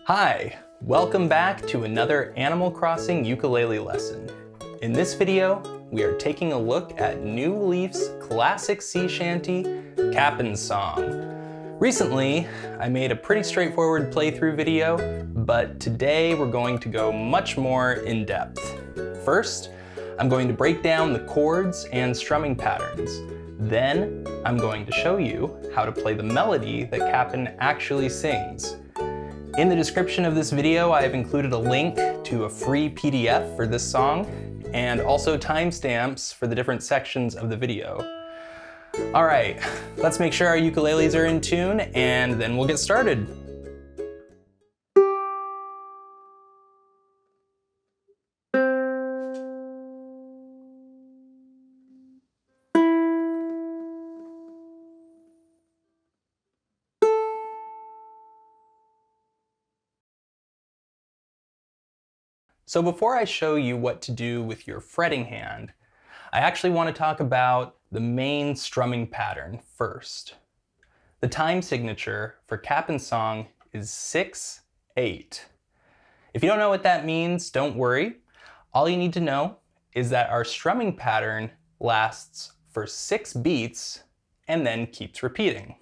Hi, welcome back to another Animal Crossing ukulele lesson. In this video, we are taking a look at New Leaf's classic sea shanty, Kapp'n Song. Recently, I made a pretty straightforward playthrough video, but today we're going to go much more in depth. First, I'm going to break down the chords and strumming patterns. Then, I'm going to show you how to play the melody that Kapp'n actually sings. In the description of this video, I have included a link to a free PDF for this song and also timestamps for the different sections of the video. All right, let's make sure our ukuleles are in tune and then we'll get started. So before I show you what to do with your fretting hand, I actually want to talk about the main strumming pattern first. The time signature for Kapp'n Song is 6/8. If you don't know what that means, don't worry. All you need to know is that our strumming pattern lasts for 6 beats and then keeps repeating.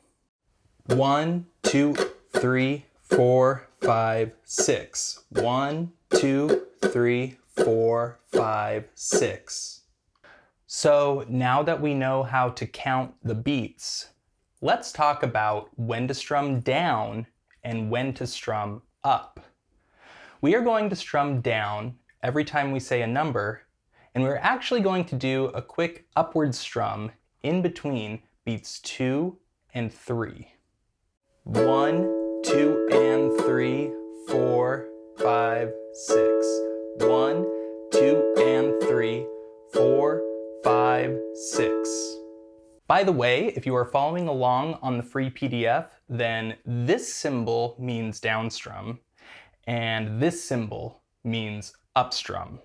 1, 2, 3, 4, 5, 6. 1, 2, 3, 4, 5, 6. So now that we know how to count the beats, let's talk about when to strum down and when to strum up. We are going to strum down every time we say a number, and we're actually going to do a quick upward strum in between beats 2 and 3. 1, 2, and 3, 4, 5, 6. 1, 2, and 3, 4, 5, 6. By the way, if you are following along on the free PDF, then this symbol means down strum, and this symbol means up strum.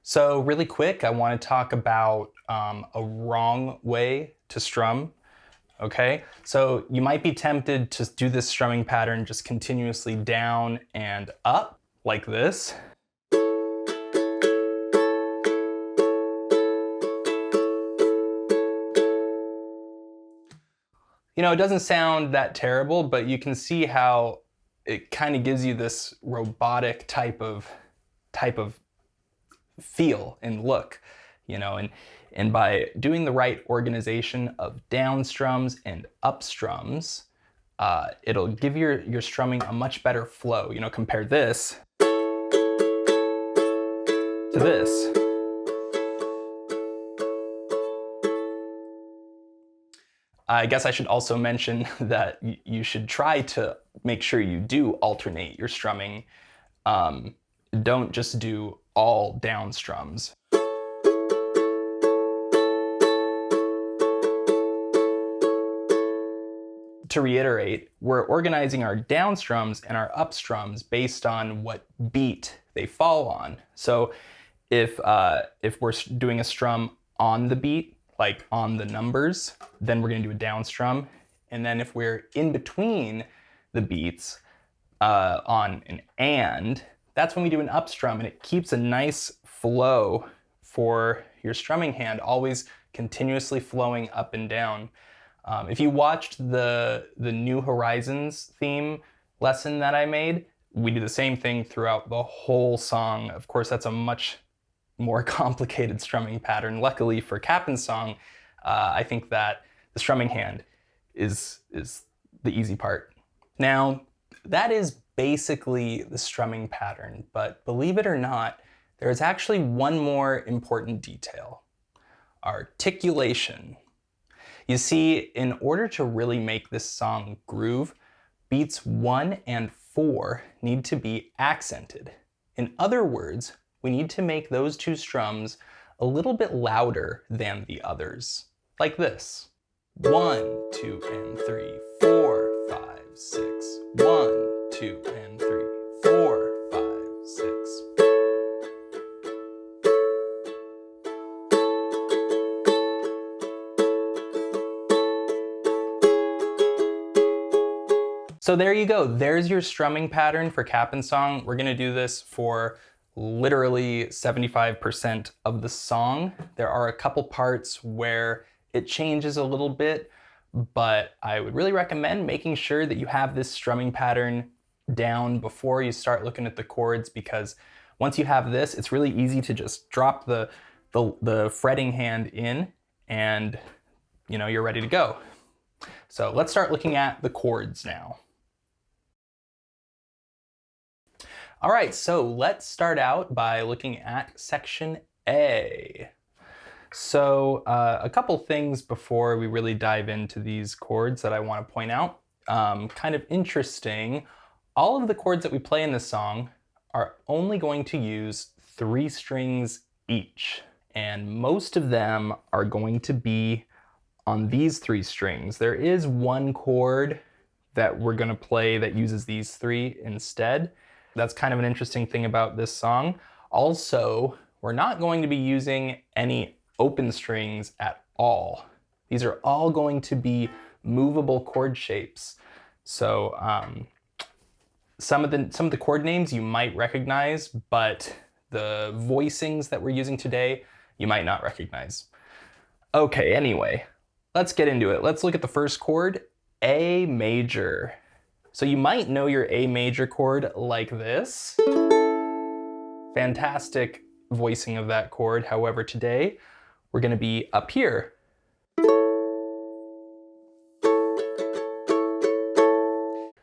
So really quick, I want to talk about a wrong way to strum. Okay, so you might be tempted to do this strumming pattern just continuously down and up, like this. You know, it doesn't sound that terrible, but you can see how it kind of gives you this robotic type of feel and look, you know, and by doing the right organization of down strums and up strums, it'll give your strumming a much better flow. You know, compare this to this. I guess I should also mention that you should try to make sure you do alternate your strumming. Don't just do all down strums. To reiterate, we're organizing our down strums and our up strums based on what beat they fall on. So if we're doing a strum on the beat, like on the numbers, then we're going to do a down strum. And then if we're in between the beats on an and, that's when we do an up strum, and it keeps a nice flow for your strumming hand, always continuously flowing up and down. If you watched the New Horizons theme lesson that I made, we do the same thing throughout the whole song. Of course, that's a much more complicated strumming pattern. Luckily for Kapp'n Song, I think that the strumming hand is the easy part. Now, that is basically the strumming pattern, but believe it or not, there is actually one more important detail: articulation. You see, in order to really make this song groove, beats 1 and 4 need to be accented. In other words, we need to make those two strums a little bit louder than the others, like this. 1, 2, and 3, 4, 5, 6. 1, 2, and 3, 4, 5, 6. So there you go. There's your strumming pattern for Kapp'n song. We're gonna do this for literally 75% of the song. There are a couple parts where it changes a little bit, but I would really recommend making sure that you have this strumming pattern down before you start looking at the chords, because once you have this, it's really easy to just drop the fretting hand in and you're ready to go. So let's start looking at the chords now. All right, so let's start out by looking at section A. So a couple things before we really dive into these chords that I want to point out. Kind of interesting, all of the chords that we play in this song are only going to use 3 strings each. And most of them are going to be on these 3 strings. There is one chord that we're gonna play that uses these 3 instead. That's kind of an interesting thing about this song. Also, we're not going to be using any open strings at all. These are all going to be movable chord shapes. So some of the chord names you might recognize, but the voicings that we're using today, you might not recognize. Okay, anyway, let's get into it. Let's look at the first chord, A major. So you might know your A major chord like this. Fantastic voicing of that chord. However, today we're gonna be up here.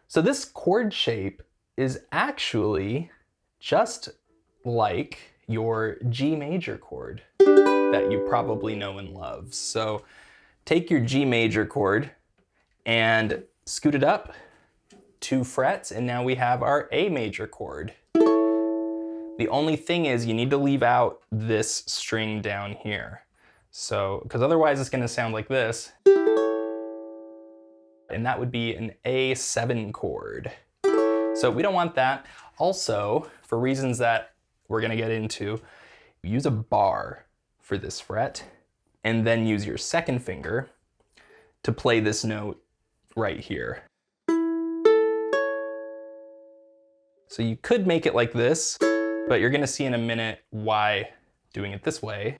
So this chord shape is actually just like your G major chord that you probably know and love. So take your G major chord and scoot it up 2 frets, and now we have our A major chord. The only thing is you need to leave out this string down here. So, because otherwise it's gonna sound like this. And that would be an A7 chord. So we don't want that. Also, for reasons that we're gonna get into, use a bar for this fret, and then use your second finger to play this note right here. So you could make it like this, but you're gonna see in a minute why doing it this way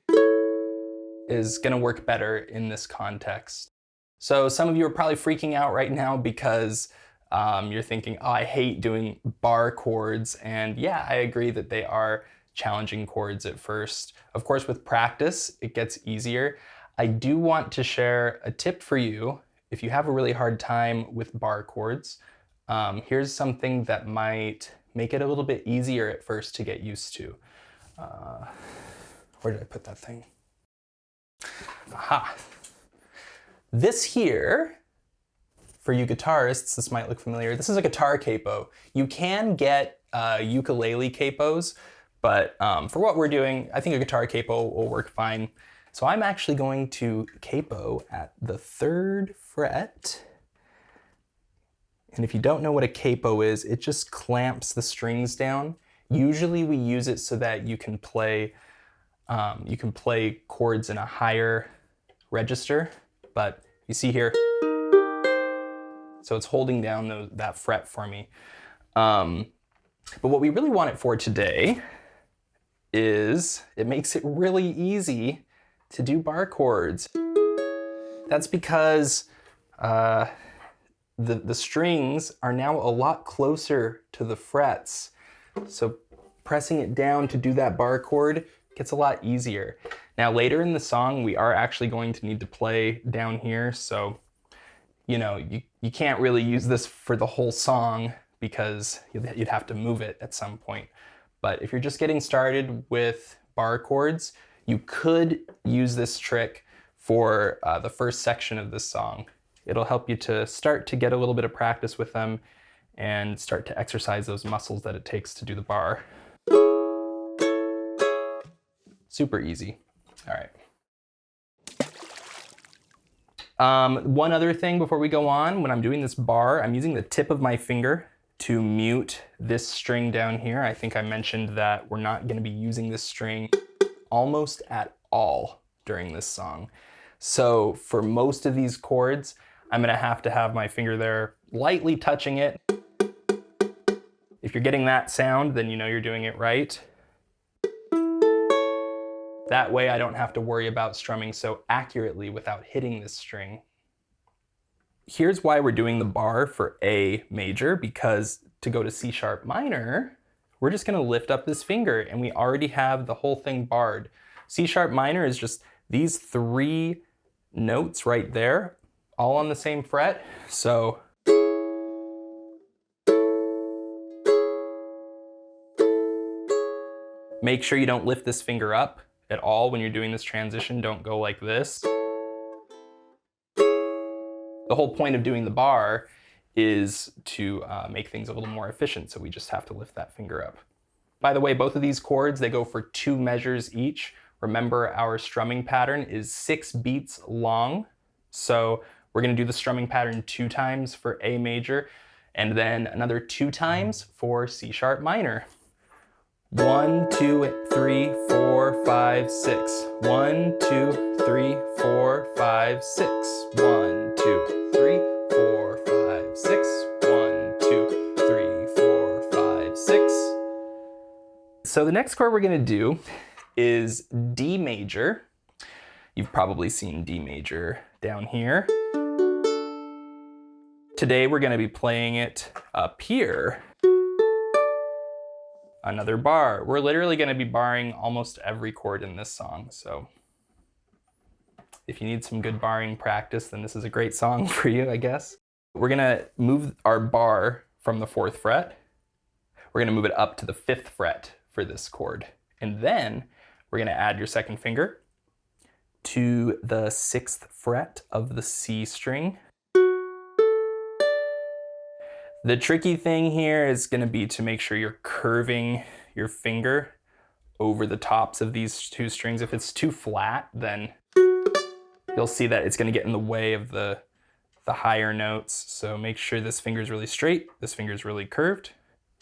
is gonna work better in this context. So some of you are probably freaking out right now because you're thinking, oh, I hate doing bar chords. And yeah, I agree that they are challenging chords at first. Of course, with practice, it gets easier. I do want to share a tip for you if you have a really hard time with bar chords. Here's something that might make it a little bit easier at first to get used to. Where did I put that thing? Aha. This here, for you guitarists, this might look familiar. This is a guitar capo. You can get ukulele capos, but for what we're doing, I think a guitar capo will work fine. So I'm actually going to capo at the 3rd fret. And if you don't know what a capo is, it just clamps the strings down. Usually we use it so that you can play chords in a higher register, but you see here, so it's holding down that fret for me. But what we really want it for today is it makes it really easy to do bar chords. That's because the strings are now a lot closer to the frets. So pressing it down to do that bar chord gets a lot easier. Now later in the song, we are actually going to need to play down here. So, you can't really use this for the whole song because you'd have to move it at some point. But if you're just getting started with bar chords, you could use this trick for the first section of this song. It'll help you to start to get a little bit of practice with them and start to exercise those muscles that it takes to do the bar. Super easy. All right. One other thing before we go on, when I'm doing this bar, I'm using the tip of my finger to mute this string down here. I think I mentioned that we're not going to be using this string almost at all during this song. So for most of these chords, I'm going to have my finger there lightly touching it. If you're getting that sound, then you know you're doing it right. That way I don't have to worry about strumming so accurately without hitting this string. Here's why we're doing the bar for A major, because to go to C sharp minor, we're just gonna lift up this finger and we already have the whole thing barred. C sharp minor is just these 3 notes right there, all on the same fret. So make sure you don't lift this finger up at all when you're doing this transition. Don't go like this. The whole point of doing the bar is to make things a little more efficient, so we just have to lift that finger up. By the way, both of these chords, they go for 2 measures each. Remember, our strumming pattern is 6 beats long, so we're gonna do the strumming pattern 2 times for A major, and then another 2 times for C sharp minor. 1, 2, 3, 4, 5, 6. 1, 2, 3, 4, 5, 6. 1, 2, 3, 4, 5, 6. 1, 2, 3, 4, 5, 6. So the next chord we're gonna do is D major. You've probably seen D major down here. Today we're gonna be playing it up here. Another bar. We're literally gonna be barring almost every chord in this song, so if you need some good barring practice, then this is a great song for you, I guess. We're gonna move our bar from the 4th fret. We're gonna move it up to the 5th fret for this chord. And then we're gonna add your 2nd finger to the 6th fret of the C string. The tricky thing here is gonna be to make sure you're curving your finger over the tops of these 2 strings. If it's too flat, then you'll see that it's gonna get in the way of the higher notes. So make sure this finger's really straight, this finger's really curved,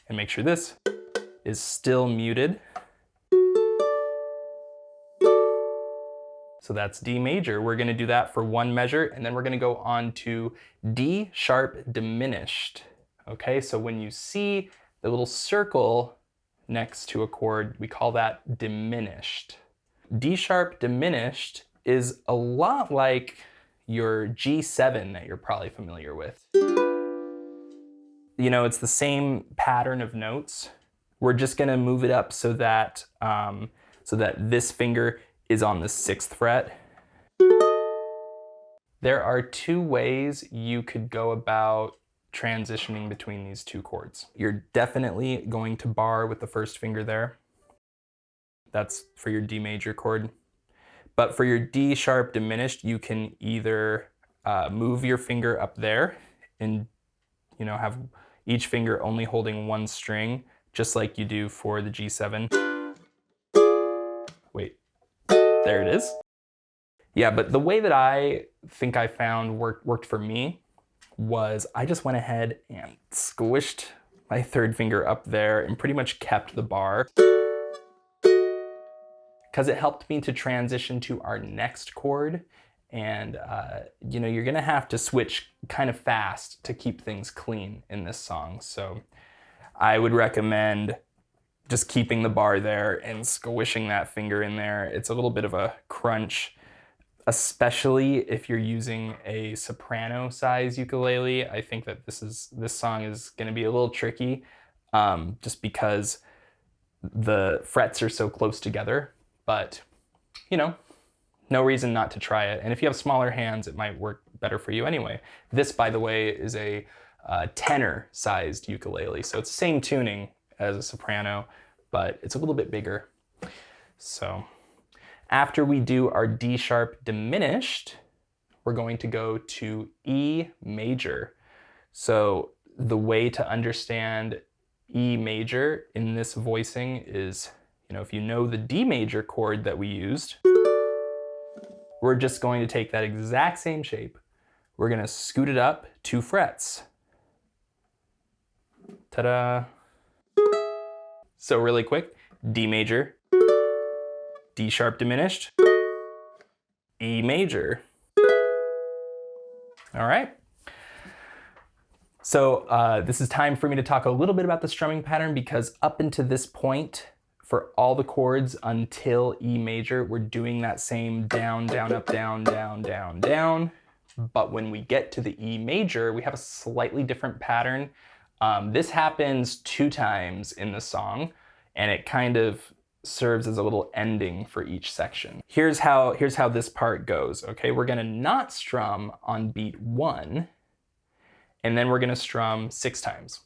and make sure this is still muted. So that's D major. We're gonna do that for 1 measure, and then we're gonna go on to D sharp diminished. Okay, so when you see the little circle next to a chord, we call that diminished. D sharp diminished is a lot like your G7 that you're probably familiar with. You know, it's the same pattern of notes. We're just gonna move it up so that this finger is on the 6th fret. There are 2 ways you could go about transitioning between these 2 chords. You're definitely going to bar with the 1st finger there. That's for your D major chord. But for your D sharp diminished, you can either move your finger up there and have each finger only holding 1 string, just like you do for the G7. Wait, there it is. Yeah, but the way that I think I found worked for me was I just went ahead and squished my 3rd finger up there and pretty much kept the bar, because it helped me to transition to our next chord. And you're gonna have to switch kind of fast to keep things clean in this song. So I would recommend just keeping the bar there and squishing that finger in there. It's a little bit of a crunch, especially if you're using a soprano size ukulele. I think that this song is gonna be a little tricky, just because the frets are so close together, but no reason not to try it. And if you have smaller hands, it might work better for you anyway. This, by the way, is a tenor sized ukulele, so it's the same tuning as a soprano, but it's a little bit bigger. So after we do our D sharp diminished, we're going to go to E major. So the way to understand E major in this voicing is, if you know the D major chord that we used, we're just going to take that exact same shape. We're gonna scoot it up 2 frets. Ta-da! So really quick, D major, D sharp diminished, E major. All right. So this is time for me to talk a little bit about the strumming pattern, because up until this point, for all the chords until E major, we're doing that same down, down, up, down, down, down, down. But when we get to the E major, we have a slightly different pattern. This happens 2 times in the song, and it kind of serves as a little ending for each section. Here's how this part goes, okay? We're gonna not strum on beat 1, and then we're gonna strum 6 times.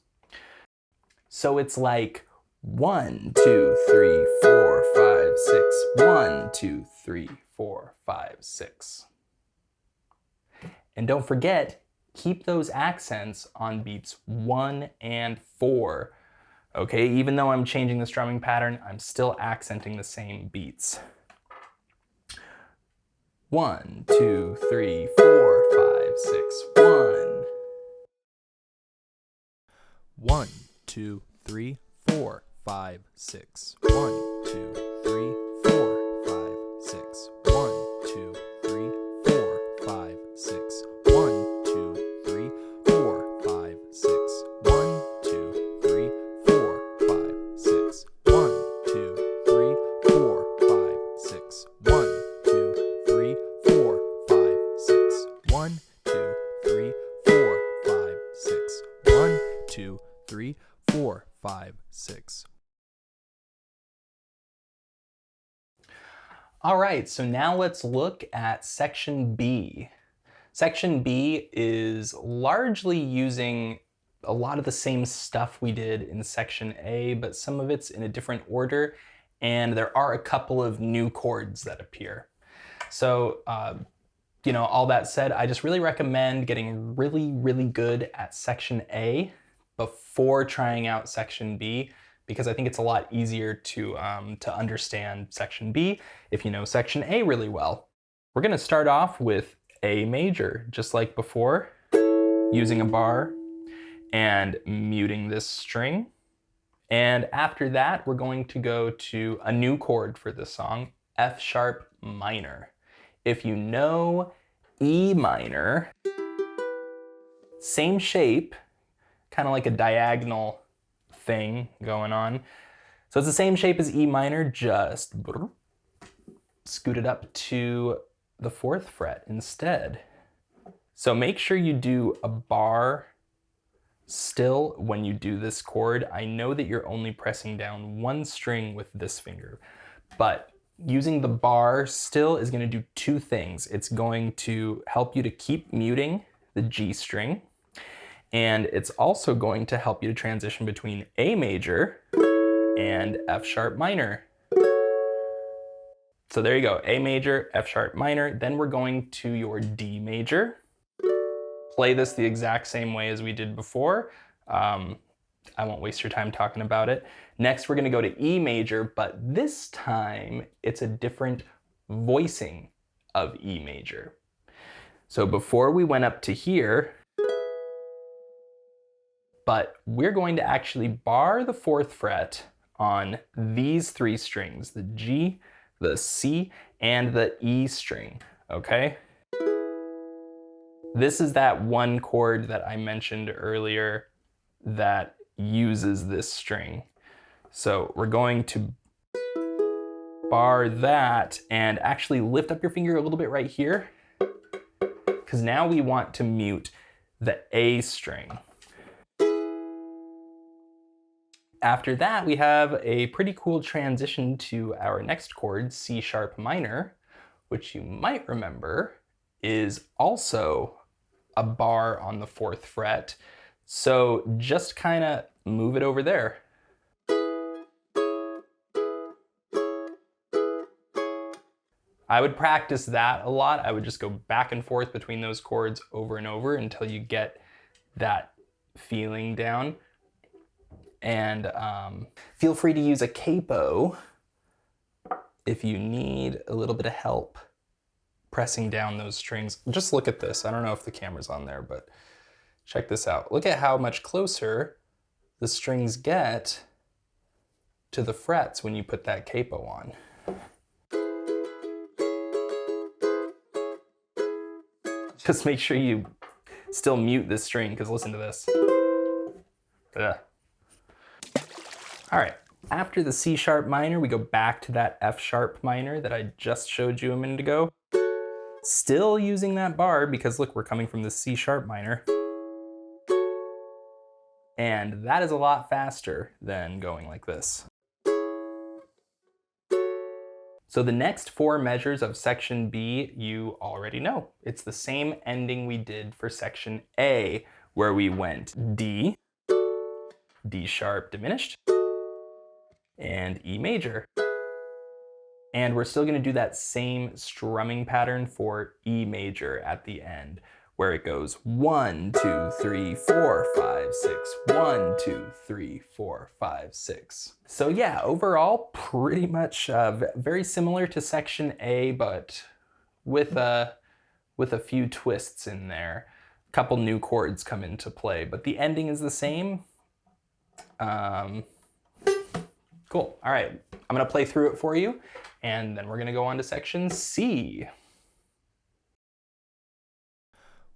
So it's like 1, 2, 3, 4, 5, 6. 1, 2, 3, 4, 5, 6. And don't forget, keep those accents on beats 1 and 4. Okay, even though I'm changing the strumming pattern, I'm still accenting the same beats. 1, 2, 3, 4, 5, 6. 1. 1, 2, 3, 4, 5, 6. 1, 2, 3, 4, 5, 6. 1, 2, 3, 4, 5, 6. 1, 2, 3, 4, 5, 6. 1, 2, 3, 4, 5, 6. 1, 2, 3, 4, 5, 6. 1, 2, 3, 4, 5, 6. 1, 2, 3, 4, 5, 6. 1, 2, 3, 4, 5, 6. All right, so now let's look at section B. Section B is largely using a lot of the same stuff we did in section A, but some of it's in a different order, and there are a couple of new chords that appear. So, all that said, I just really recommend getting really good at section A before trying out section B, because I think it's a lot easier to understand section B if you know section A really well. We're gonna start off with A major, just like before, using a bar and muting this string. And after that, we're going to go to a new chord for this song, F sharp minor. If you know E minor, same shape, kind of like a diagonal thing going on. So it's the same shape as E minor, just scoot it up to the 4th fret instead. So make sure you do a bar still when you do this chord. I know that you're only pressing down 1 string with this finger, but using the bar still is going to do 2 things. It's going to help you to keep muting the G string, and it's also going to help you to transition between A major and F sharp minor. So there you go, A major, F sharp minor. Then we're going to your D major. Play this the exact same way as we did before. I won't waste your time talking about it. Next, we're gonna go to E major, but this time it's a different voicing of E major. So before we went up to here, but we're going to actually bar the 4th fret on these 3 strings, the G, the C, and the E string, okay? This is that one chord that I mentioned earlier that uses this string. So we're going to bar that and actually lift up your finger a little bit right here, because now we want to mute the A string. After that, we have a pretty cool transition to our next chord, C sharp minor, which you might remember is also a bar on the 4th fret. So just kind of move it over there. I would practice that a lot. I would just go back and forth between those chords over and over until you get that feeling down. And feel free to use a capo if you need a little bit of help pressing down those strings. Just look at this. I don't know if the camera's on there, but check this out. Look at how much closer the strings get to the frets when you put that capo on. Just make sure you still mute this string, because listen to this. Ugh. All right, after the C sharp minor, we go back to that F sharp minor that I just showed you a minute ago. Still using that bar because look, we're coming from the C sharp minor. And that is a lot faster than going like this. So the next 4 measures of section B you already know. It's the same ending we did for section A, where we went D, D sharp diminished, and E major. And we're still gonna do that same strumming pattern for E major at the end, where it goes 1, 2, 3, 4, 5, 6, 1, 2, 3, 4, 5, 6. So yeah, overall, pretty much very similar to section A, but with a few twists in there. A couple new chords come into play, but the ending is the same. Cool, all right, I'm gonna play through it for you, and then we're gonna go on to section C.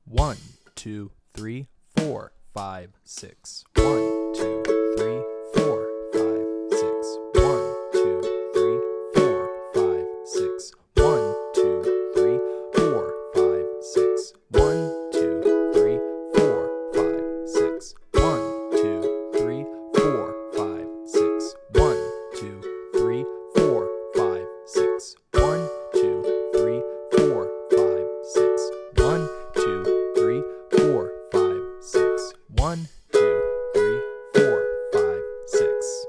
1, 2, 3, 4, 5, 6. 1, 2, 3, 4, 5, 6. 1, 2, 3, 4, 5, 6. 1, 2, 3, 4, 5, 6. 1, 2, 3, 4, 5, 6. 1, 2, 3, 4, 5, 6. 1, 2, 3, 4, 5, 6. 1, 2, 3, 4, 5, 6. 1, 2, 3, 4, 5, 6. 1, 2, 3, 4, 5, 6.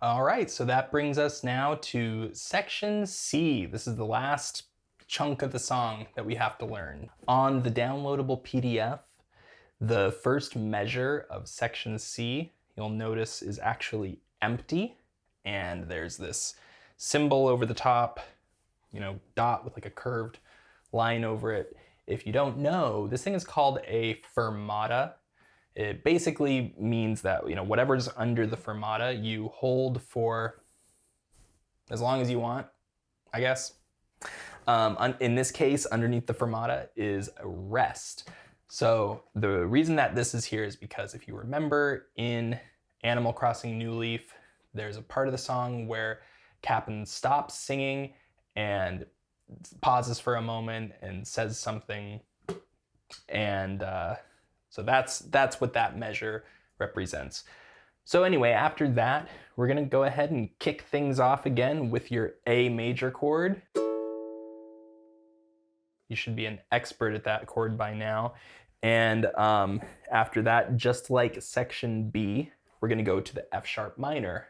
All right, so that brings us now to section C. This is the last chunk of the song that we have to learn. On the downloadable PDF, the first measure of section C, you'll notice, is actually empty, and there's this symbol over the top, you know, dot with like a curved line over it. If you don't know, this thing is called a fermata. It basically means that, you know, whatever's under the fermata, you hold for as long as you want, I guess. In this case, underneath the fermata is a rest. So the reason that this is here is because if you remember in Animal Crossing New Leaf, there's a part of the song where Kapp'n stops singing and pauses for a moment and says something, and so that's what that measure represents. So anyway, after that, we're gonna go ahead and kick things off again with your A major chord. You should be an expert at that chord by now. And after that, just like section B, we're gonna go to the F sharp minor.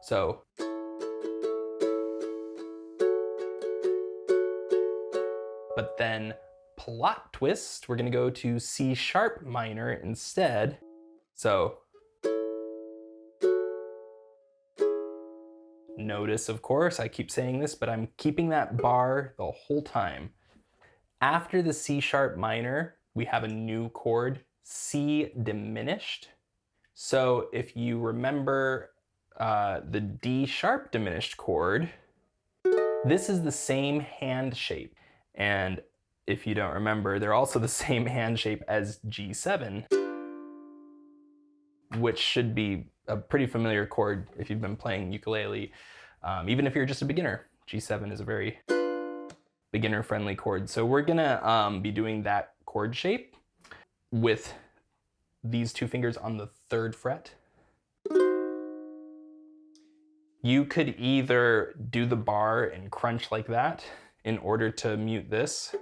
So but then plot twist, we're gonna go to C sharp minor instead. So notice, of course, I keep saying this, but I'm keeping that bar the whole time. After the C sharp minor, we have a new chord, C diminished. So if you remember the D sharp diminished chord, this is the same hand shape. And if you don't remember, they're also the same hand shape as G7, which should be a pretty familiar chord if you've been playing ukulele. Even if you're just a beginner, G7 is a very beginner-friendly chord. So we're gonna be doing that chord shape with these 2 fingers on the 3rd fret. You could either do the bar and crunch like that in order to mute this,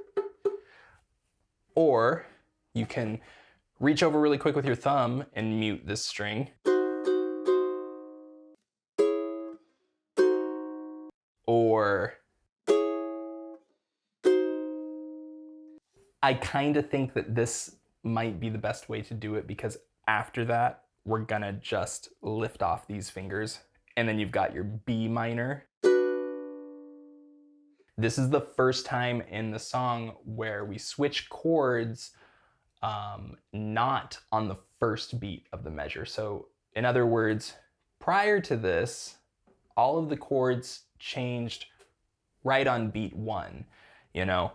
or you can reach over really quick with your thumb and mute this string. Or I kind of think that this might be the best way to do it, because after that, we're gonna just lift off these fingers, and then you've got your B minor. This is the first time in the song where we switch chords not on the first beat of the measure. So in other words, prior to this, all of the chords changed right on beat 1. You know,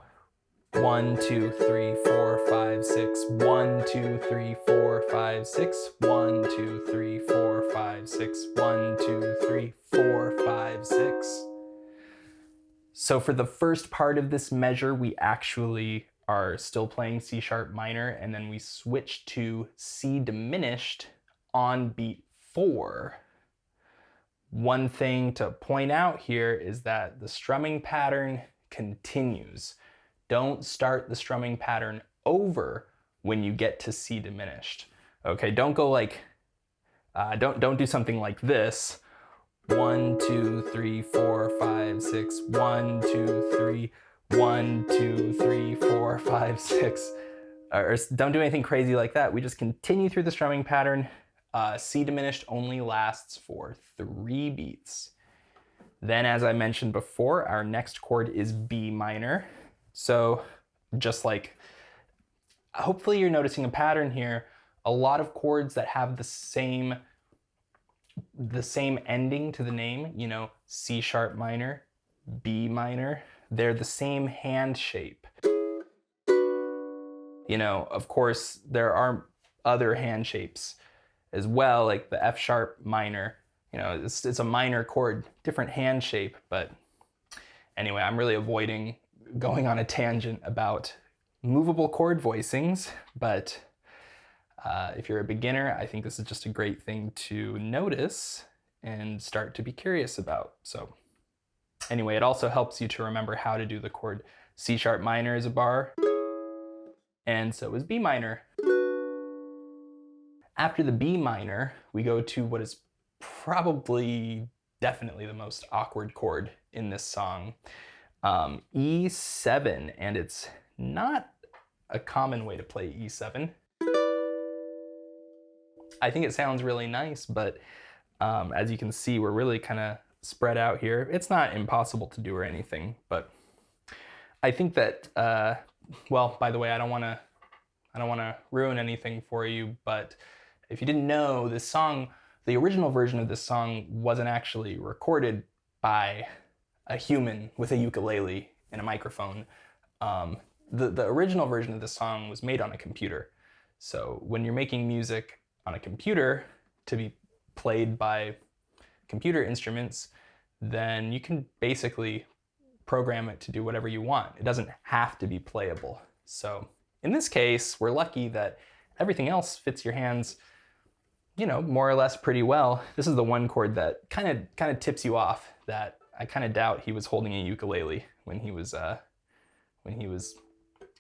1, 2, 3, 4, 5, 6. 1, 2, 3, 4, 5, 6. 1, 2, 3, 4, 5, 6. 1, 2, 3, 4, 5, 6. So for the first part of this measure, we actually are still playing C sharp minor, and then we switch to C diminished on beat 4. One thing to point out here is that the strumming pattern continues. Don't start the strumming pattern over when you get to C diminished. Okay, don't go like, don't do something like this. 1, 2, 3, 4, 5, 6. 1, 2, 3. 1, 2, 3, 4, 5, 6. Or don't do anything crazy like that. We just continue through the strumming pattern. C diminished only lasts for 3 beats. Then, as I mentioned before, our next chord is B minor. So just like, hopefully you're noticing a pattern here. A lot of chords that have the same ending to the name, you know, C sharp minor, B minor, they're the same hand shape. You know, of course, there are other hand shapes as well, like the F sharp minor. You know, it's a minor chord, different hand shape, but anyway, I'm really avoiding going on a tangent about movable chord voicings, but if you're a beginner, I think this is just a great thing to notice and start to be curious about. So anyway, it also helps you to remember how to do the chord C sharp minor as a bar, and so is B minor. After the B minor, we go to what is definitely the most awkward chord in this song, E7, and it's not a common way to play E7. I think it sounds really nice, but as you can see, we're really kind of spread out here. It's not impossible to do or anything, but I think that, well, by the way, I don't want to ruin anything for you, but if you didn't know, this song, the original version of this song wasn't actually recorded by a human with a ukulele and a microphone. The original version of this song was made on a computer. So when you're making music on a computer to be played by computer instruments, then you can basically program it to do whatever you want. It doesn't have to be playable. So in this case, we're lucky that everything else fits your hands, you know, more or less pretty well. This is the one chord that kind of tips you off, that I kind of doubt he was holding a ukulele when he was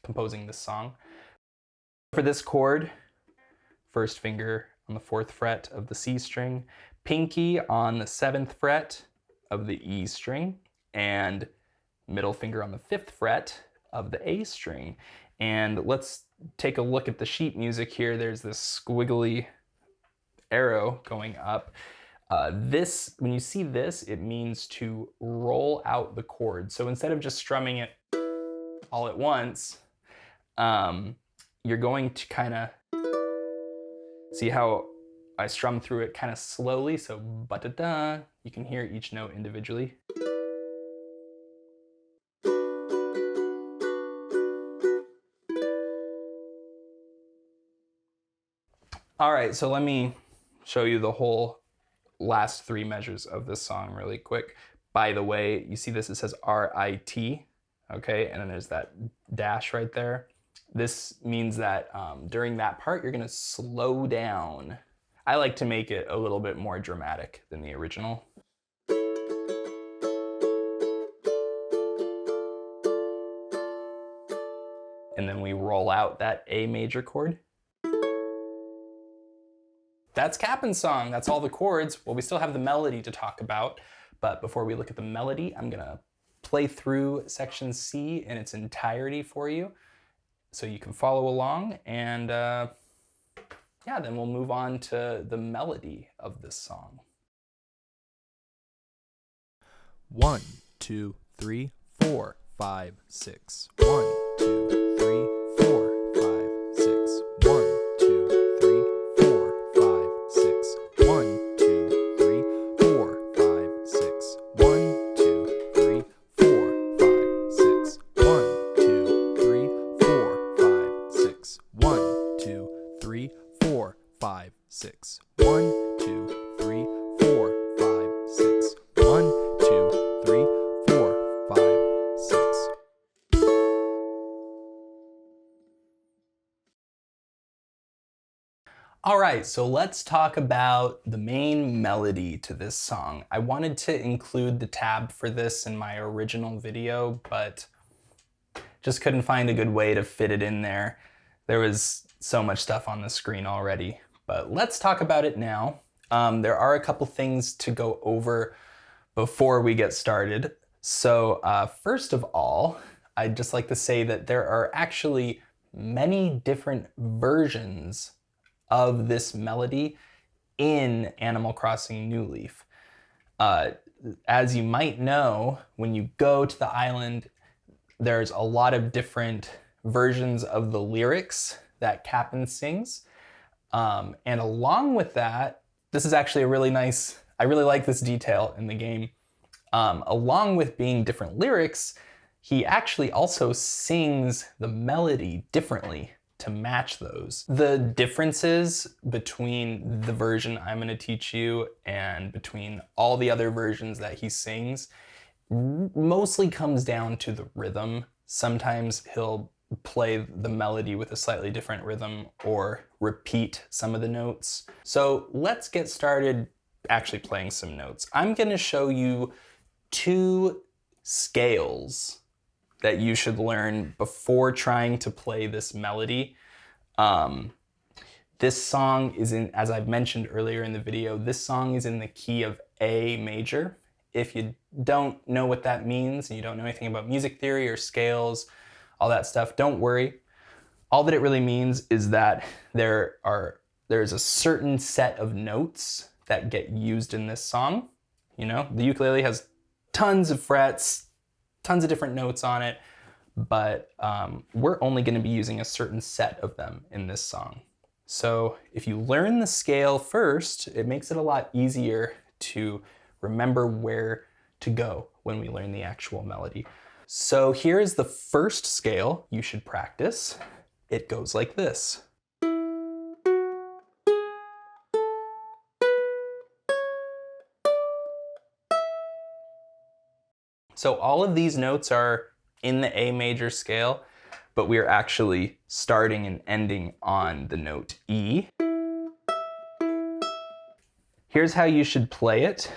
composing this song. For this chord, first finger on the 4th fret of the C string, pinky on the 7th fret of the E string, and middle finger on the 5th fret of the A string. And let's take a look at the sheet music here. There's this squiggly arrow going up. When you see this, it means to roll out the chord. So instead of just strumming it all at once, you're going to kind of see how I strum through it kind of slowly. So ba-da-da, you can hear each note individually. All right, so let me show you the whole last 3 measures of this song really quick. By the way, you see this, it says R-I-T, okay? And then there's that dash right there. This means that during that part, you're gonna slow down. I like to make it a little bit more dramatic than the original. And then we roll out that A major chord. That's Kapp'n's song. That's all the chords. Well, we still have the melody to talk about, but before we look at the melody, I'm gonna play through section C in its entirety for you so you can follow along, and yeah, then we'll move on to the melody of this song. 1, 2, 3, 4, 5, 6. 1, 2, 3, 4, 5, 6. 1, 2, 3, 4, 5, 6. 1, 2, 3, 4, 5, 6. 1, 2, 3, 4, 5, 6. 1, 2, 3, 5, 6. 1, 2, 3, 4, 5, 6. 1, 2, 3, 4, 5, 6. All right, so let's talk about the main melody to this song. I wanted to include the tab for this in my original video, but just couldn't find a good way to fit it in there. There was so much stuff on the screen already, but let's talk about it now. There are a couple things to go over before we get started. So first of all, I'd just like to say that there are actually many different versions of this melody in Animal Crossing New Leaf. As you might know, when you go to the island, there's a lot of different versions of the lyrics that Kapp'n sings. And along with that, this is actually a really nice, I really like this detail in the game. Along with being different lyrics, he actually also sings the melody differently to match those. The differences between the version I'm going to teach you and between all the other versions that he sings mostly comes down to the rhythm. Sometimes he'll play the melody with a slightly different rhythm or repeat some of the notes. So let's get started actually playing some notes. I'm going to show you 2 scales that you should learn before trying to play this melody. This song is in, as I've mentioned earlier in the video, this song is in the key of A major. If you don't know what that means and you don't know anything about music theory or scales, all that stuff, don't worry. All that it really means is that there's a certain set of notes that get used in this song. You know, the ukulele has tons of frets, tons of different notes on it, but we're only going to be using a certain set of them in this song. So if you learn the scale first, it makes it a lot easier to remember where to go when we learn the actual melody. So here's the first scale you should practice. It goes like this. So all of these notes are in the A major scale, but we are actually starting and ending on the note E. Here's how you should play it.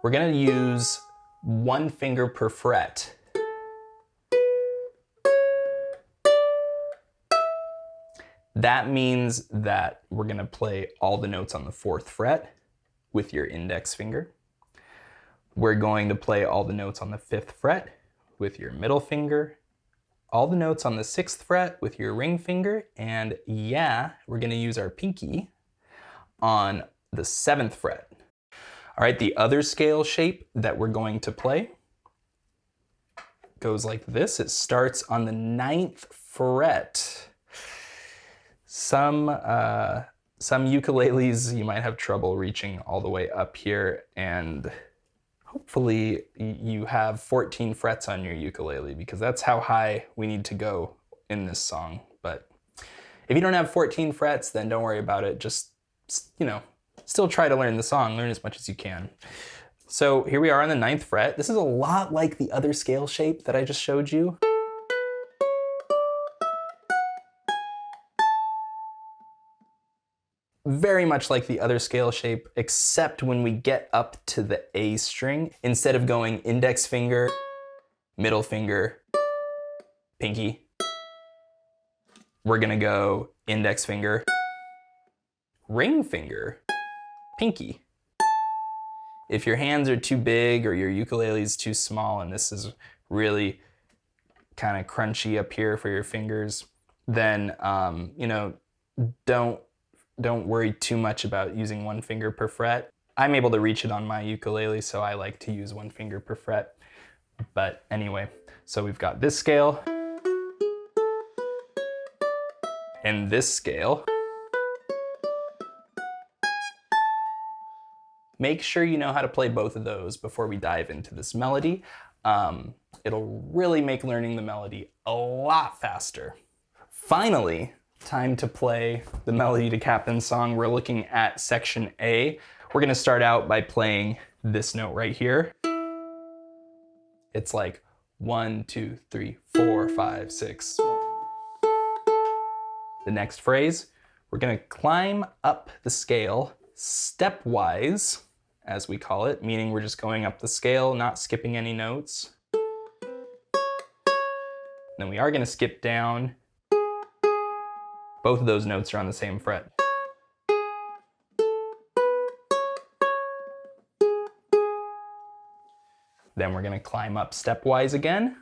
We're going to use 1 finger per fret. That means that we're going to play all the notes on the 4th fret with your index finger. We're going to play all the notes on the 5th fret with your middle finger, all the notes on the 6th fret with your ring finger, and yeah, we're going to use our pinky on the 7th fret. All right, the other scale shape that we're going to play goes like this. It starts on the 9th fret. Some ukuleles, you might have trouble reaching all the way up here, and hopefully you have 14 frets on your ukulele, because that's how high we need to go in this song. But if you don't have 14 frets, then don't worry about it. Just, you know, still try to learn the song, learn as much as you can. So here we are on the 9th fret. This is a lot like the other scale shape that I just showed you. Very much like the other scale shape, except when we get up to the A string, instead of going index finger, middle finger, pinky, we're gonna go index finger, ring finger, pinky. If your hands are too big or your ukulele is too small and this is really kind of crunchy up here for your fingers, then you know, don't worry too much about using 1 finger per fret. I'm able to reach it on my ukulele, so I like to use 1 finger per fret. But anyway, so we've got this scale and this scale. Make sure you know how to play both of those before we dive into this melody. It'll really make learning the melody a lot faster. Finally, time to play the melody to Kapp'n song. We're looking at section A. We're gonna start out by playing this note right here. It's like 1, 2, 3, 4, 5, 6. The next phrase, we're gonna climb up the scale stepwise, as we call it, meaning we're just going up the scale, not skipping any notes. Then we are gonna skip down. Both of those notes are on the same fret. Then we're gonna climb up stepwise again.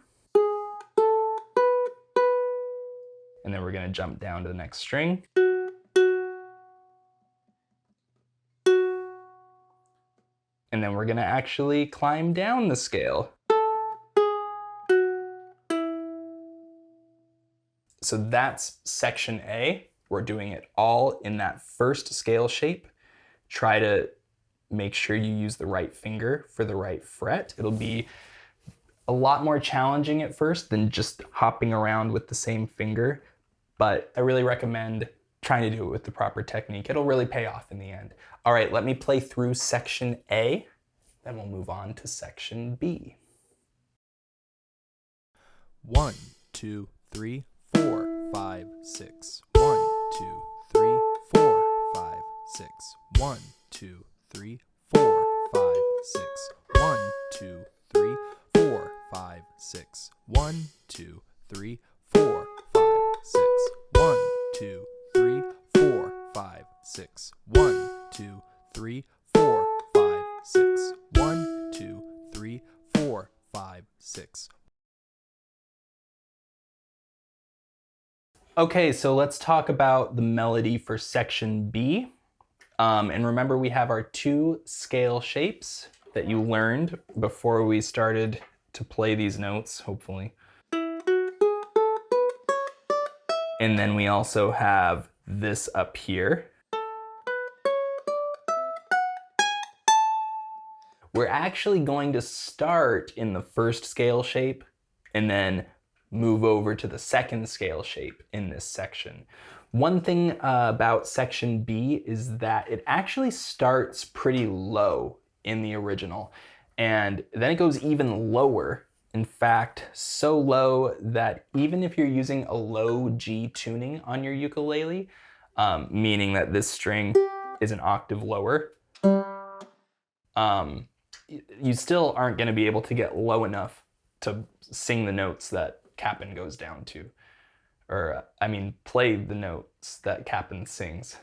And then we're gonna jump down to the next string. And then we're gonna actually climb down the scale. So that's section A. We're doing it all in that first scale shape. Try to make sure you use the right finger for the right fret. It'll be a lot more challenging at first than just hopping around with the same finger, but I really recommend trying to do it with the proper technique. It'll really pay off in the end. All right, let me play through section A, then we'll move on to section B. 1, 2, 3, 4, 5, 6. 1, 2, 3, 4, 5, 6. 1, 2, 3, 4, 5, 6. 1, 2, 3, 4, 5, 6. 1, 2, 3, 4, 5, 6. 1, 2, 3, 4, 5, 6. 1, 2, 3, 4, 5, 6. 1, 2, 3, 4, 5, 6. Okay, so let's talk about the melody for section B. And remember, we have our 2 scale shapes that you learned before we started to play these notes, hopefully. And then we also have this up here. We're actually going to start in the first scale shape and then move over to the second scale shape in this section. One thing about section B is that it actually starts pretty low in the original, and then it goes even lower. In fact, so low that even if you're using a low G tuning on your ukulele, meaning that this string is an octave lower, you still aren't going to be able to get low enough to sing the notes that Kapp'n goes down to. Or, I mean, play the notes that Kapp'n sings.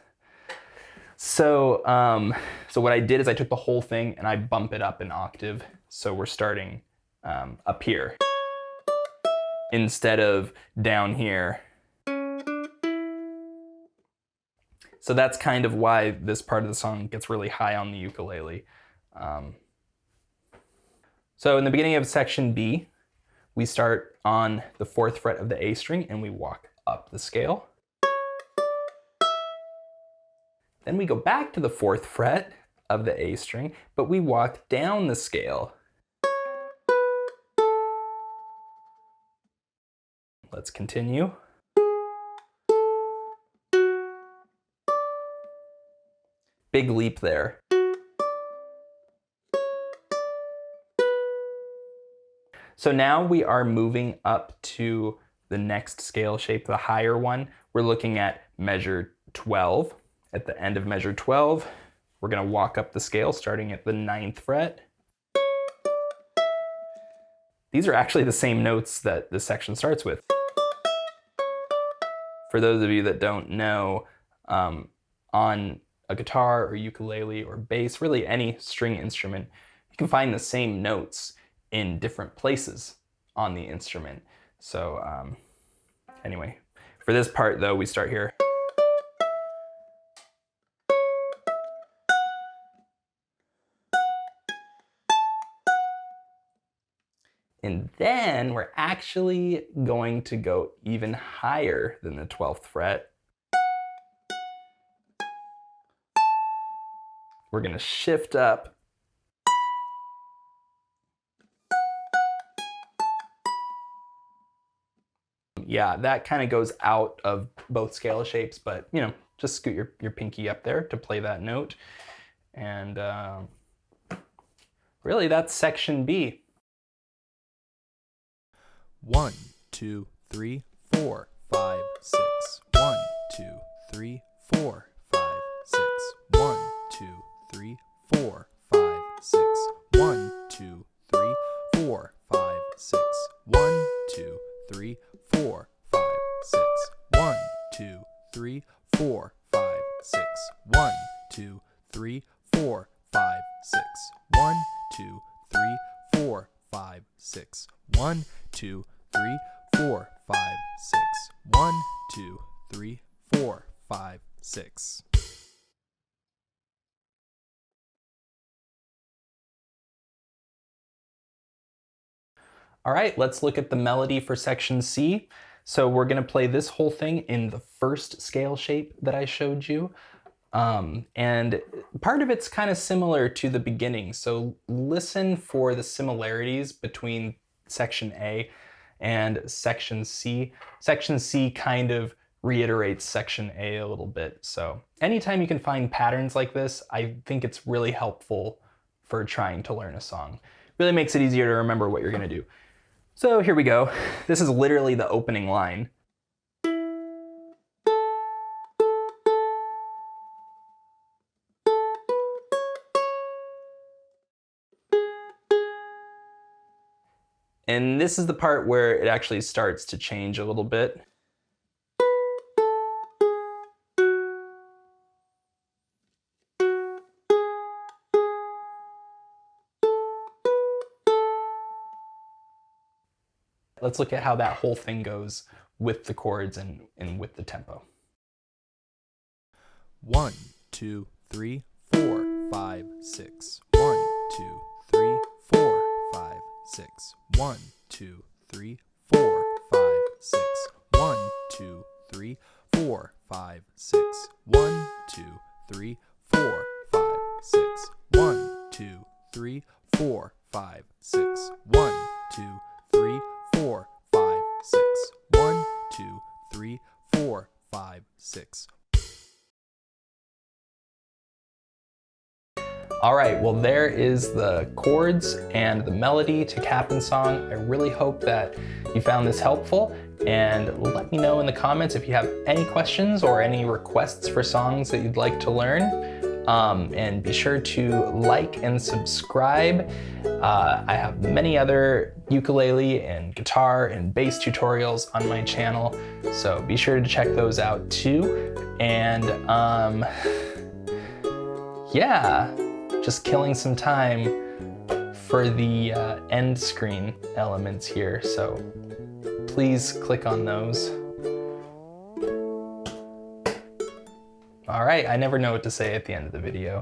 So, so what I did is I took the whole thing and I bump it up an octave. So we're starting up here instead of down here. So that's kind of why this part of the song gets really high on the ukulele. So in the beginning of section B, we start on the 4th fret of the A string and we walk up the scale. Then we go back to the 4th fret of the A string, but we walk down the scale. Let's continue. Big leap there. So now we are moving up to the next scale shape, the higher one. We're looking at measure 12. At the end of measure 12, we're going to walk up the scale starting at the 9th fret. These are actually the same notes that this section starts with. For those of you that don't know, on a guitar or ukulele or bass, really any string instrument, you can find the same notes in different places on the instrument. So anyway, for this part though, we start here. And then we're actually going to go even higher than the 12th fret. We're going to shift up. yeah, that kind of goes out of both scale shapes, but you know, just scoot your pinky up there to play that note. And really, that's section B. 1, 2, 3, 4, 5, 6. 1, 2, 3, 4, 5, 6. 1, 2, 3, 4, 5, 6. 1, 2, 3, 4, 5, 6. 1, 2, 3, 4, 5, 6. 1, 2, 3, 4, 5, 6. 1, 2, 3, 4, 5, 6. 1, 2, 3, 4, 5, 6. 1, 2, 3, 4, 5, 6. 1, 2, 3, 4, 5, 6. All right, let's look at the melody for section C. So we're gonna play this whole thing in the first scale shape that I showed you. And part of it's kind of similar to the beginning. So listen for the similarities between section A and section C. Section C kind of reiterates section A a little bit. So anytime you can find patterns like this, I think it's really helpful for trying to learn a song. Really makes it easier to remember what you're gonna do. So here we go. This is literally the opening line. And this is the part where it actually starts to change a little bit. Let's look at how that whole thing goes with the chords and with the tempo. 1, 2, 3, 4, 5, 6. 1, 2, 3, 4, 5, 6. 1, 2, 3, 4, 5, 6. 1, 2, 3, 4, 5, 6. 1, 2, 3, 4, 5, 6. 1, 2, 3, 4, 5, 6. 1, 2, 3, 4, 5, 6. 1, 2, 3, 4, 5, 6. All right, well there is the chords and the melody to Kapp'n song. I really hope that you found this helpful, and let me know in the comments if you have any questions or any requests for songs that you'd like to learn. And be sure to like and subscribe. I have many other ukulele and guitar and bass tutorials on my channel, so be sure to check those out too. And yeah, just killing some time for the end screen elements here, so please click on those. All right, I never know what to say at the end of the video.